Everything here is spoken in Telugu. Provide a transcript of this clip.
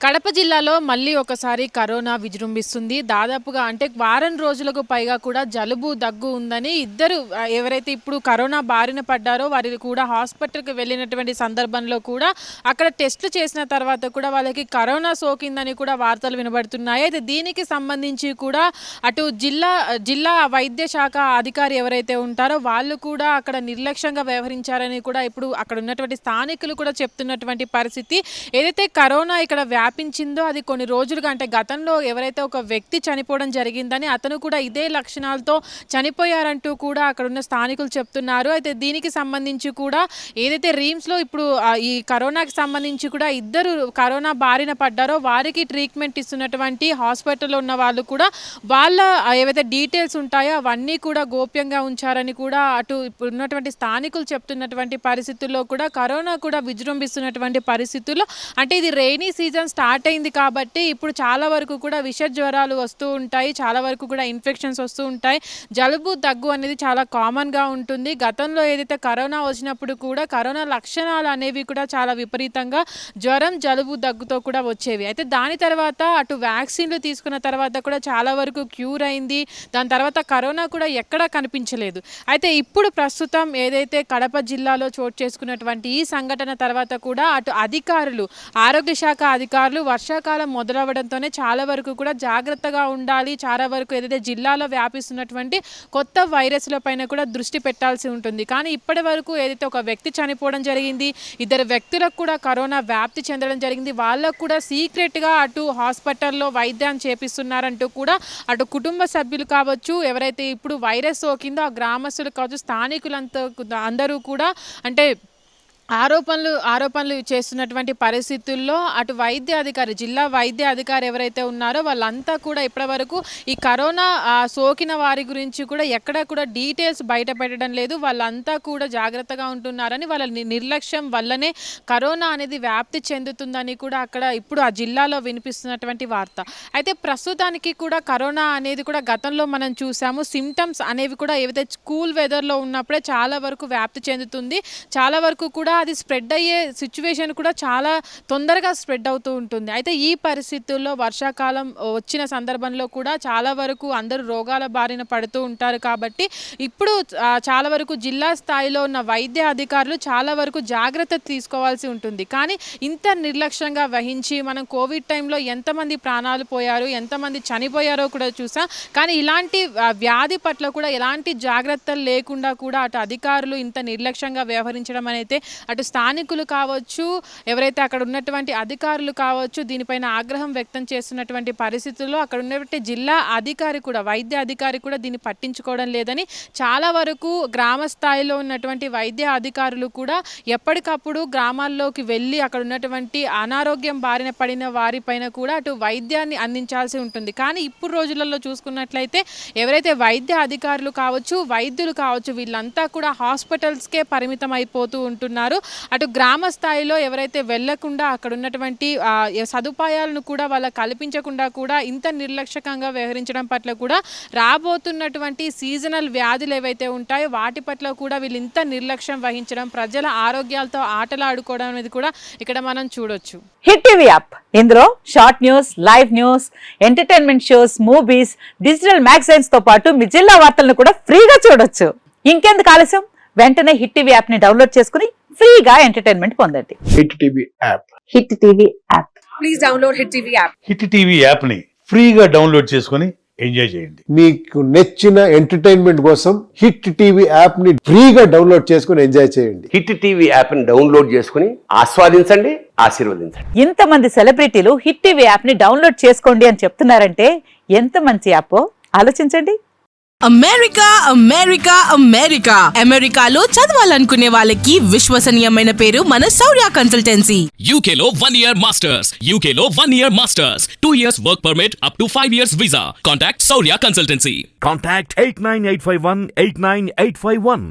కడప జిల్లాలో మళ్ళీ ఒకసారి కరోనా విజృంభిస్తుంది. దాదాపుగా అంటే వారం రోజులకు పైగా కూడా జలుబు, దగ్గు ఉందని ఇద్దరు ఎవరైతే ఇప్పుడు కరోనా బారిన పడ్డారో వారు కూడా హాస్పిటల్‌కి వెళ్ళినటువంటి సందర్భంలో కూడా అక్కడ టెస్టులు చేసిన తర్వాత కూడా వాళ్ళకి కరోనా సోకిందని కూడా వార్తలు వినబడుతున్నాయి. అయితే దీనికి సంబంధించి కూడా అటు జిల్లా వైద్య శాఖ అధికారి ఎవరైతే ఉంటారో వాళ్ళు కూడా అక్కడ నిర్లక్ష్యంగా వ్యవహరించారని కూడా ఇప్పుడు అక్కడ ఉన్నటువంటి స్థానికులు కూడా చెప్తున్నటువంటి పరిస్థితి. ఏదైతే కరోనా ఇక్కడ వ్యాపించిందో అది కొన్ని రోజులుగా అంటే గతంలో ఎవరైతే ఒక వ్యక్తి చనిపోవడం జరిగిందని అతను కూడా ఇదే లక్షణాలతో చనిపోయారంటూ కూడా అక్కడ ఉన్న స్థానికులు చెప్తున్నారు. అయితే దీనికి సంబంధించి కూడా ఏదైతే రీమ్స్లో ఇప్పుడు ఈ కరోనాకి సంబంధించి కూడా ఇద్దరు కరోనా బారిన పడ్డారో వారికి ట్రీట్మెంట్ ఇస్తున్నటువంటి హాస్పిటల్లో ఉన్న వాళ్ళు కూడా వాళ్ళ ఏవైతే డీటెయిల్స్ ఉంటాయో అవన్నీ కూడా గోప్యంగా ఉంచారని కూడా అటు ఇప్పుడు ఉన్నటువంటి స్థానికులు చెప్తున్నటువంటి పరిస్థితుల్లో కూడా కరోనా కూడా విజృంభిస్తున్నటువంటి పరిస్థితుల్లో అంటే ఇది రెయినీ సీజన్ స్టార్ట్ అయింది కాబట్టి ఇప్పుడు చాలా వరకు కూడా విష జ్వరాలు వస్తూ ఉంటాయి, చాలా వరకు కూడా ఇన్ఫెక్షన్స్ వస్తూ ఉంటాయి. జలుబు, దగ్గు అనేది చాలా కామన్గా ఉంటుంది. గతంలో ఏదైతే కరోనా వచ్చినప్పుడు కూడా కరోనా లక్షణాలు అనేవి కూడా చాలా విపరీతంగా జ్వరం, జలుబు, దగ్గుతో కూడా వచ్చేవి. అయితే దాని తర్వాత అటు వ్యాక్సిన్లు తీసుకున్న తర్వాత కూడా చాలా వరకు క్యూర్ అయింది. దాని తర్వాత కరోనా కూడా ఎక్కడా కనిపించలేదు. అయితే ఇప్పుడు ప్రస్తుతం ఏదైతే కడప జిల్లాలో చోటు చేసుకున్నటువంటి ఈ సంఘటన తర్వాత కూడా అటు అధికారులు, ఆరోగ్య శాఖ అధికారులు వర్షాకాలం మొదలవడంతోనే చాలా వరకు కూడా జాగ్రత్తగా ఉండాలి, చాలా వరకు ఏదైతే జిల్లాలో వ్యాపిస్తున్నటువంటి కొత్త వైరస్ల పైన కూడా దృష్టి పెట్టాల్సి ఉంటుంది. కానీ ఇప్పటి వరకు ఏదైతే ఒక వ్యక్తి చనిపోవడం జరిగింది, ఇద్దరు వ్యక్తులకు కూడా కరోనా వ్యాప్తి చెందడం జరిగింది, వాళ్ళకు కూడా సీక్రెట్గా అటు హాస్పిటల్లో వైద్యం చేపిస్తున్నారంటూ కూడా అటు కుటుంబ సభ్యులు కావచ్చు, ఎవరైతే ఇప్పుడు వైరస్ సోకిందో ఆ గ్రామస్తులు కావచ్చు, స్థానికులంతా అందరూ కూడా అంటే ఆరోపణలు చేస్తున్నటువంటి పరిస్థితుల్లో అటు జిల్లా వైద్య అధికారి ఎవరైతే ఉన్నారో వాళ్ళంతా కూడా ఇప్పటివరకు ఈ కరోనా సోకిన వారి గురించి కూడా ఎక్కడ కూడా డీటెయిల్స్ బయట పెట్టడం లేదు. వాళ్ళంతా కూడా జాగ్రత్తగా ఉంటున్నారని, వాళ్ళ నిర్లక్ష్యం వల్లనే కరోనా అనేది వ్యాప్తి చెందుతుందని కూడా అక్కడ ఇప్పుడు ఆ జిల్లాలో వినిపిస్తున్నటువంటి వార్త. అయితే ప్రస్తుతానికి కూడా కరోనా అనేది కూడా గతంలో మనం చూసాము, సిమ్టమ్స్ అనేవి కూడా ఏవైతే కూల్ వెదర్లో ఉన్నప్పుడే చాలా వరకు వ్యాప్తి చెందుతుంది, చాలా వరకు కూడా అది స్ప్రెడ్ అయ్యే సిచ్యువేషన్ కూడా చాలా తొందరగా స్ప్రెడ్ అవుతూ ఉంటుంది. అయితే ఈ పరిస్థితుల్లో వర్షాకాలం వచ్చిన సందర్భంలో కూడా చాలా వరకు అందరూ రోగాల బారిన పడుతూ ఉంటారు. కాబట్టి ఇప్పుడు చాలా వరకు జిల్లా స్థాయిలో ఉన్న వైద్య అధికారులు చాలా వరకు జాగ్రత్త తీసుకోవాల్సి ఉంటుంది. కానీ ఇంత నిర్లక్ష్యంగా వహించి మనం కోవిడ్ టైంలో ఎంతమంది ప్రాణాలు పోయారు, ఎంతమంది చనిపోయారో కూడా చూసాం. కానీ ఇలాంటి వ్యాధి పట్ల కూడా ఎలాంటి జాగ్రత్తలు లేకుండా కూడా అటు అధికారులు ఇంత నిర్లక్ష్యంగా వ్యవహరించడం అనేది అటు స్థానికులు కావచ్చు, ఎవరైతే అక్కడ ఉన్నటువంటి అధికారులు కావచ్చు, దీనిపైన ఆగ్రహం వ్యక్తం చేస్తున్నటువంటి పరిస్థితుల్లో అక్కడ ఉన్నటువంటి జిల్లా అధికారి కూడా, వైద్య అధికారి కూడా దీన్ని పట్టించుకోవడం లేదని చాలా వరకు గ్రామ స్థాయిలో ఉన్నటువంటి వైద్య అధికారులు కూడా ఎప్పటికప్పుడు గ్రామాల్లోకి వెళ్ళి అక్కడ ఉన్నటువంటి అనారోగ్యం బారిన పడిన వారిపైన కూడా అటు వైద్యాన్ని అందించాల్సి ఉంటుంది. కానీ ఇప్పుడు రోజులలో చూసుకున్నట్లయితే ఎవరైతే వైద్య అధికారులు కావచ్చు, వైద్యులు కావచ్చు, వీళ్ళంతా కూడా హాస్పిటల్స్కే పరిమితం అయిపోతూ ఉంటున్నారు. అటు గ్రామ స్థాయిలో ఎవరైతే వెళ్లకుండా అక్కడ ఉన్నటువంటి సదుపాయాలను కూడా వాళ్ళ కల్పించకుండా కూడా ఇంత నిర్లక్ష్యంగా వ్యవహరించడం పట్ల కూడా రాబోతున్నటువంటి సీజనల్ వ్యాధులు ఏవైతే ఉంటాయో వాటి పట్ల కూడా వీళ్ళు ఇంత నిర్లక్ష్యం వహించడం, ప్రజల ఆరోగ్యాలతో ఆటలాడుకోవడం అనేది కూడా ఇక్కడ మనం చూడొచ్చు. హిట్ టీవీ యాప్, ఇందులో short news, live news, entertainment shows, movies, digital magazines తో పాటు మీ జిల్లా వార్తలను కూడా ఫ్రీగా చూడొచ్చు. ఇంకెందుకు ఆలస్యం, వెంటనే హిట్ టీవీ యాప్ ని డౌన్లోడ్ చేసుకుని ఫ్రీగా ఎంటర్టైన్మెంట్ పొందండి. Hit TV app, hit TV app, please download hit TV app. Hit TV app ని ఫ్రీగా డౌన్లోడ్ చేసుకుని ఎంజాయ్ చేయండి. మీకు నచ్చిన ఎంటర్టైన్మెంట్ కోసం హిట్ టీవీ యాప్ ని ఫ్రీగా డౌన్లోడ్ చేసుకుని ఎంజాయ్ చేయండి. హిట్ టీవీ యాప్ ని డౌన్లోడ్ చేసుకుని ఆస్వాదించండి, ఆశీర్వదించండి. ఇంతమంది సెలబ్రిటీలు హిట్ టీవీ యాప్ ని డౌన్లోడ్ చేసుకోండి అని చెప్తున్నారంటే ఎంత మంచి యాప్ ఆలోచించండి. అమెరికాలో చదవాలనుకునే వాళ్ళకి విశ్వసనీయమైన పేరు మన శౌర్య కన్సల్టెన్సీ. UK లో 1 year masters, 2 years work permit up to 5 years visa. Contact Saurya Consultancy. Contact 89851 89851.